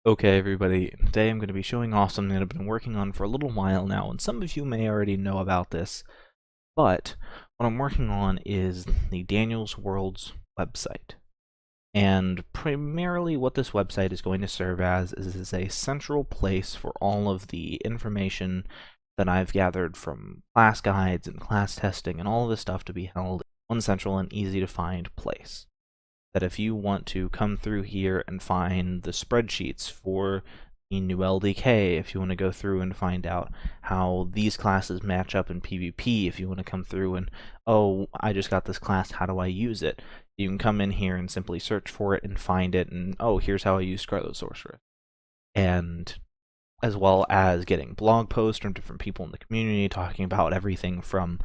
Okay, everybody, today I'm going to be showing off something that I've been working on for a little while now, and some of you may already know about this, but what I'm working on is the DanielsWorlds website. And primarily what this website is going to serve as is a central place for all of the information that I've gathered from class guides and class testing and all of this stuff to be held in one central and easy to find place. That if you want to come through here and find the spreadsheets for the new LDK, if you want to go through and find out how these classes match up in PvP, if you want to come through and, oh, I just got this class, how do I use it? You can come in here and simply search for it and find it, and oh, here's how I use Scarlet Sorceress. And as well as getting blog posts from different people in the community talking about everything from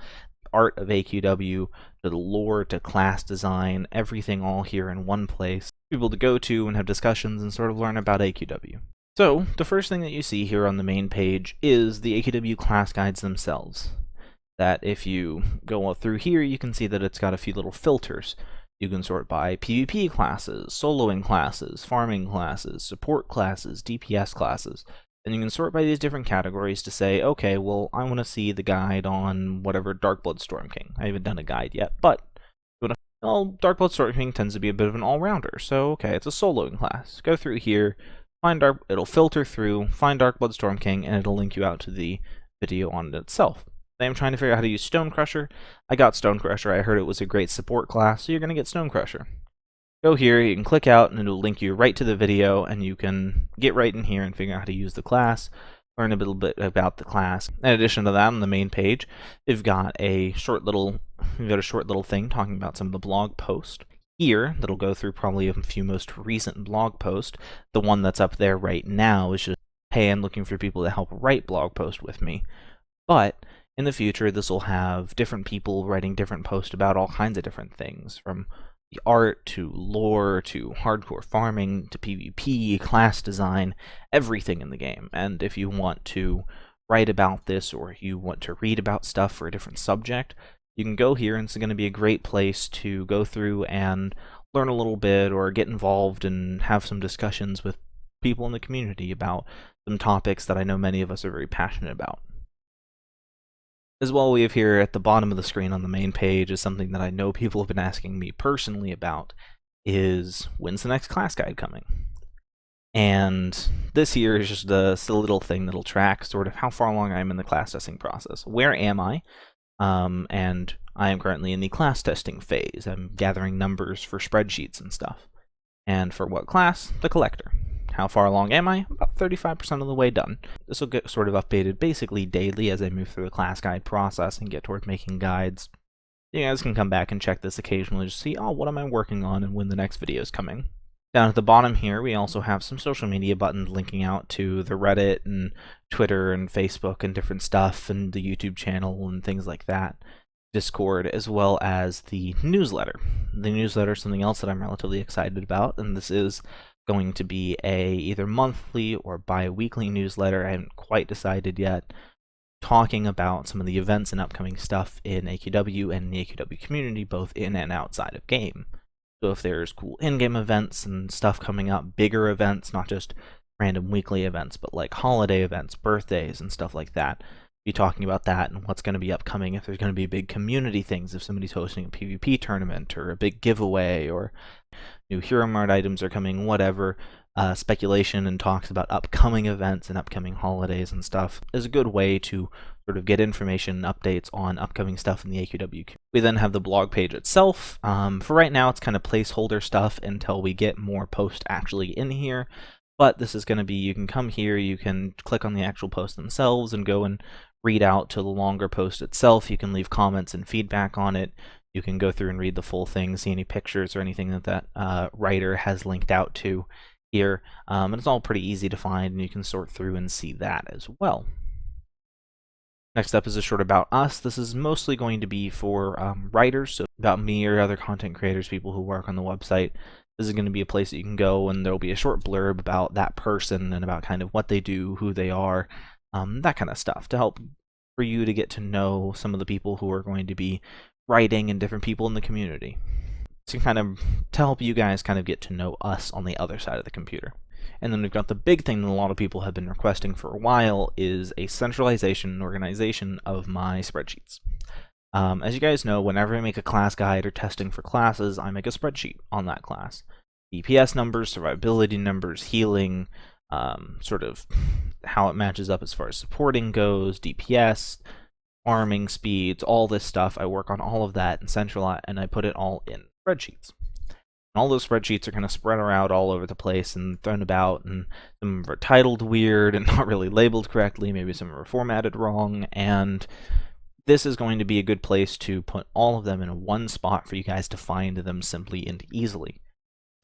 art of AQW, to the lore, to class design, everything all here in one place. People to go to and have discussions and sort of learn about AQW. So, the first thing that you see here on the main page is the AQW class guides themselves. That if you go through here, you can see that it's got a few little filters. You can sort by PvP classes, soloing classes, farming classes, support classes, DPS classes. And you can sort by these different categories to say, okay, well, I want to see the guide on whatever Darkblood Storm King. I haven't done a guide yet, but well, Darkblood Storm King tends to be a bit of an all-rounder, so okay, it's a soloing class. Go through here, it'll filter through, find Darkblood Storm King, and it'll link you out to the video on it itself. I'm trying to figure out how to use Stonecrusher. I got Stonecrusher. I heard it was a great support class, so you're going to get Stonecrusher. Go here, you can click out, and it'll link you right to the video, and you can get right in here and figure out how to use the class, learn a little bit about the class. In addition to that, on the main page, we've got a short little thing talking about some of the blog posts. Here, that'll go through probably a few most recent blog posts. The one that's up there right now is just, hey, I'm looking for people to help write blog posts with me. But in the future, this will have different people writing different posts about all kinds of different things, from the art, to lore, to hardcore farming, to PvP, class design, everything in the game. And if you want to write about this, or you want to read about stuff for a different subject, you can go here, and it's going to be a great place to go through and learn a little bit, or get involved and have some discussions with people in the community about some topics that I know many of us are very passionate about. As well, we have here at the bottom of the screen on the main page is something that I know people have been asking me personally about, is when's the next class guide coming? And this here is just a little thing that'll track sort of how far along I am in the class testing process. Where am I? And I am currently in the class testing phase. I'm gathering numbers for spreadsheets and stuff. And for what class? The Collector. How far along am I? About 35% of the way done. This will get sort of updated basically daily as I move through the class guide process and get toward making guides. You guys can come back and check this occasionally to see, oh, what am I working on and when the next video is coming. Down at the bottom here, we also have some social media buttons linking out to the Reddit and Twitter and Facebook and different stuff, and the YouTube channel and things like that. Discord, as well as the newsletter. The newsletter is something else that I'm relatively excited about, and this is going to be a either monthly or bi-weekly newsletter. I haven't quite decided yet, talking about some of the events and upcoming stuff in AQW and the AQW community, both in and outside of game. So if there's cool in-game events and stuff coming up, bigger events, not just random weekly events, but like holiday events, birthdays, and stuff like that, be talking about that and what's going to be upcoming, if there's going to be big community things, if somebody's hosting a PvP tournament or a big giveaway, or new Hero Mart items are coming, whatever. Speculation and talks about upcoming events and upcoming holidays and stuff is a good way to sort of get information and updates on upcoming stuff in the AQW. We then have the blog page itself. For right now, it's kind of placeholder stuff until we get more posts actually in here. But this is going to be, you can come here, you can click on the actual posts themselves and go and read out to the longer post itself. You can leave comments and feedback on it. You can go through and read the full thing, see any pictures or anything that writer has linked out to here. And it's all pretty easy to find, and you can sort through and see that as well. Next up is a short about us. This is mostly going to be for writers, so about me or other content creators, people who work on the website. This is going to be a place that you can go, and there'll be a short blurb about that person and about kind of what they do, who they are, that kind of stuff, to help for you to get to know some of the people who are going to be writing and different people in the community. To kind of to help you guys kind of get to know us on the other side of the computer. And then we've got the big thing that a lot of people have been requesting for a while is a centralization and organization of my spreadsheets. As you guys know, whenever I make a class guide or testing for classes, I make a spreadsheet on that class. DPS numbers, survivability numbers, healing, sort of how it matches up as far as supporting goes, DPS, farming speeds, all this stuff. I work on all of that and centralize, and I put it all in spreadsheets. And all those spreadsheets are kind of spread around all over the place and thrown about, and some are titled weird and not really labeled correctly. Maybe some are formatted wrong, and this is going to be a good place to put all of them in one spot for you guys to find them simply and easily.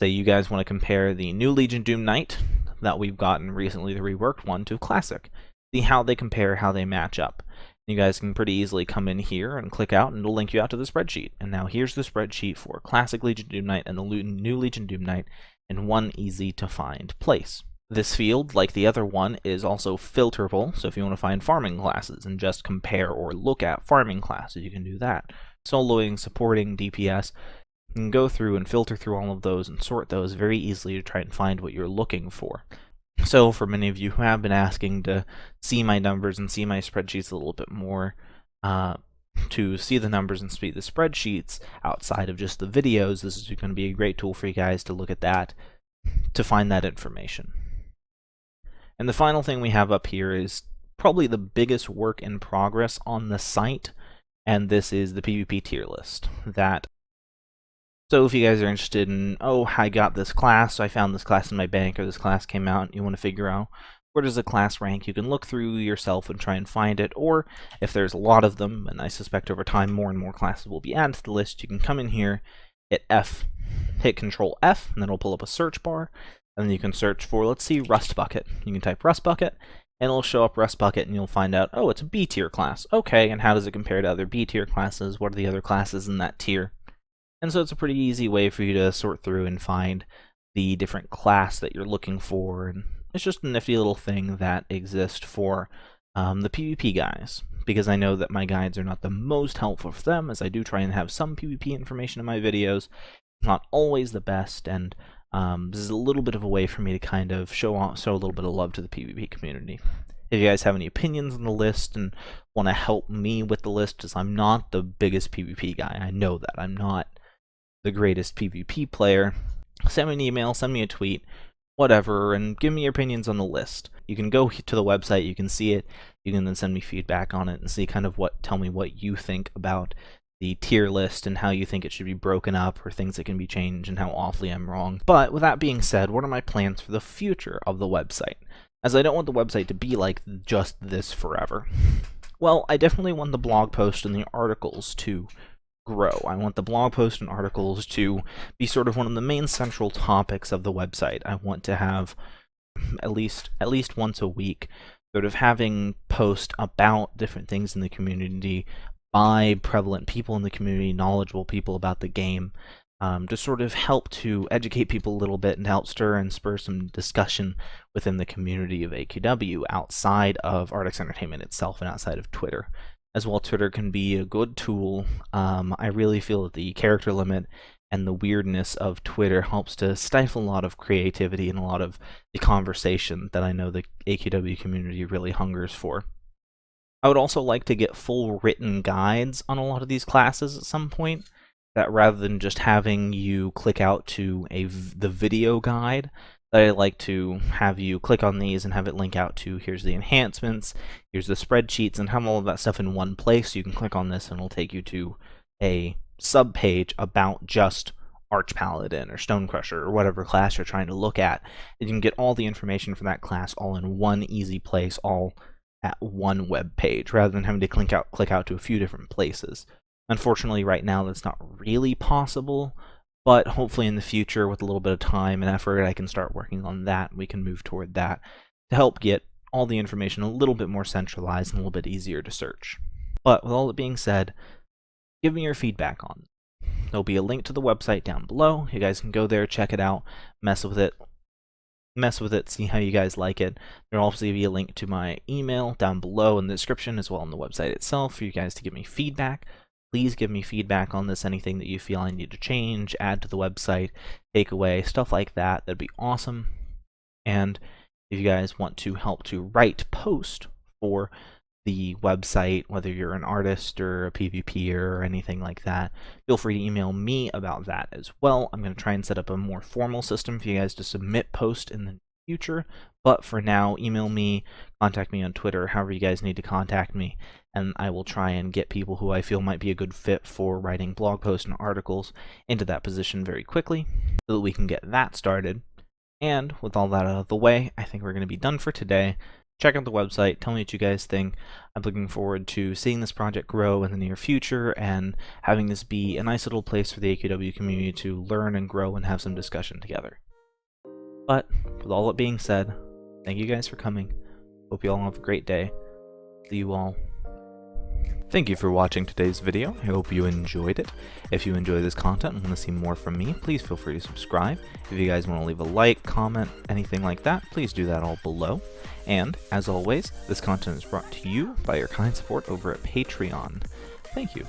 Say you guys want to compare the new Legion Doom Knight that we've gotten recently, the reworked one, to Classic. See how they compare, how they match up. You guys can pretty easily come in here and click out, and it'll link you out to the spreadsheet. And now here's the spreadsheet for Classic Legion Doom Knight and the new Legion Doom Knight in one easy-to-find place. This field, like the other one, is also filterable, so if you want to find farming classes and just compare or look at farming classes, you can do that. Soloing, supporting, DPS, you can go through and filter through all of those and sort those very easily to try and find what you're looking for. So for many of you who have been asking to see my numbers and see my spreadsheets a little bit more, to see the numbers and see the spreadsheets outside of just the videos, this is going to be a great tool for you guys to look at that, to find that information. And the final thing we have up here is probably the biggest work in progress on the site, and this is the PvP tier list. So if you guys are interested in, oh, I got this class, so I found this class in my bank, or this class came out, and you want to figure out where does the class rank, you can look through yourself and try and find it, or if there's a lot of them, and I suspect over time more and more classes will be added to the list, you can come in here, hit Control F, and then it'll pull up a search bar, and then you can search for, let's see, Rust Bucket. You can type Rust Bucket, and it'll show up Rust Bucket, and you'll find out, oh, it's a B tier class. Okay, and how does it compare to other B tier classes? What are the other classes in that tier? And so it's a pretty easy way for you to sort through and find the different class that you're looking for. And it's just a nifty little thing that exists for the PvP guys, because I know that my guides are not the most helpful for them, as I do try and have some PvP information in my videos. Not always the best, and this is a little bit of a way for me to kind of show a little bit of love to the PvP community. If you guys have any opinions on the list and want to help me with the list, because I'm not the biggest PvP guy, I know that. I'm not the greatest PvP player. Send me an email, send me a tweet, whatever, and give me your opinions on the list. You can go to the website, you can see it, you can then send me feedback on it and see kind of tell me what you think about the tier list and how you think it should be broken up, or things that can be changed, and how awfully I'm wrong. But with that being said, what are my plans for the future of the website? As I don't want the website to be like just this forever. Well, I definitely want the blog post and the articles to grow. I want the blog post and articles to be sort of one of the main central topics of the website. I want to have at least once a week sort of having posts about different things in the community by prevalent people in the community, knowledgeable people about the game, to sort of help to educate people a little bit and help stir and spur some discussion within the community of AQW outside of Artix Entertainment itself and outside of Twitter. As well, Twitter can be a good tool. I really feel that the character limit and the weirdness of Twitter helps to stifle a lot of creativity and a lot of the conversation that I know the AQW community really hungers for. I would also like to get full written guides on a lot of these classes at some point, that rather than just having you click out to the video guide, that I like to have you click on these and have it link out to, here's the enhancements, here's the spreadsheets, and have all of that stuff in one place. You can click on this and it'll take you to a sub-page about just Arch Paladin or Stonecrusher or whatever class you're trying to look at. And you can get all the information for that class all in one easy place, all at one web page, rather than having to click out to a few different places. Unfortunately, right now that's not really possible, but hopefully in the future, with a little bit of time and effort, I can start working on that. We can move toward that to help get all the information a little bit more centralized and a little bit easier to search. But with all that being said, give me your feedback on it. There'll be a link to the website down below. You guys can go there, check it out, mess with it, see how you guys like it. There'll also be a link to my email down below in the description, as well on the website itself, for you guys to give me feedback. Please give me feedback on this, anything that you feel I need to change, add to the website, take away, stuff like that. That'd be awesome. And if you guys want to help to write post for the website, whether you're an artist or a PvPer or anything like that, feel free to email me about that as well. I'm going to try and set up a more formal system for you guys to submit posts in the future, but for now, email me, contact me on Twitter, however you guys need to contact me, and I will try and get people who I feel might be a good fit for writing blog posts and articles into that position very quickly so that we can get that started. And with all that out of the way, I think we're going to be done for today. Check out the website, tell me what you guys think. I'm looking forward to seeing this project grow in the near future and having this be a nice little place for the AQW community to learn and grow and have some discussion together. But with all that being said, thank you guys for coming. Hope you all have a great day. See you all. Thank you for watching today's video. I hope you enjoyed it. If you enjoy this content and want to see more from me, please feel free to subscribe. If you guys want to leave a like, comment, anything like that, please do that all below. And, as always, this content is brought to you by your kind support over at Patreon. Thank you.